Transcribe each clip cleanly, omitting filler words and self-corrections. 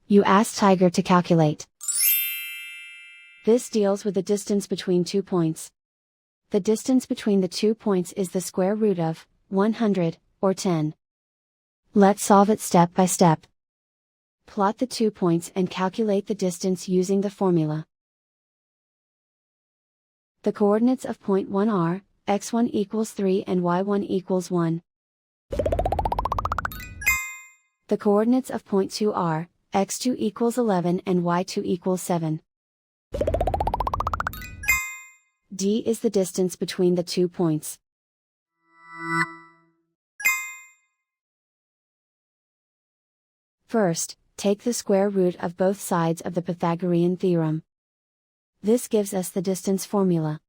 You ask Tiger to calculate. This deals with the distance between 2 points. The distance between the 2 points is the square root of 100, or 10. Let's solve it step by step. Plot the 2 points and calculate the distance using the formula. The coordinates of point 1 are, x1 equals 3 and y1 equals 1. The coordinates of point 2 are, x2 equals 11 and y2 equals 7. D is the distance between the 2 points. First, take the square root of both sides of the Pythagorean theorem. This gives us the distance formula.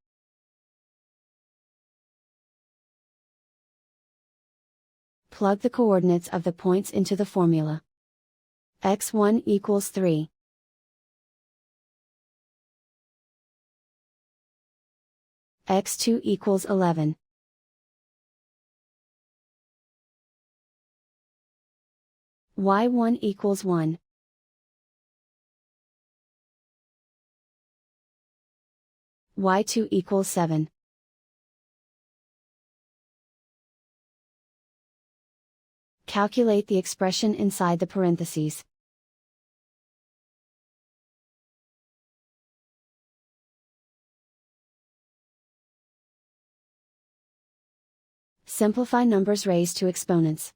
Plug the coordinates of the points into the formula. x1 equals 3. x2 equals 11. y1 equals 1. y2 equals 7. Calculate the expression inside the parentheses. Simplify numbers raised to exponents.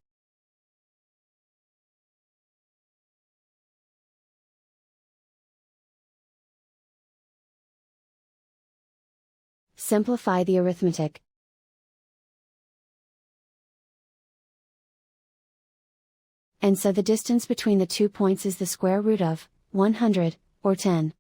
Simplify the arithmetic. And so the distance between the 2 points is the square root of 100, or 10.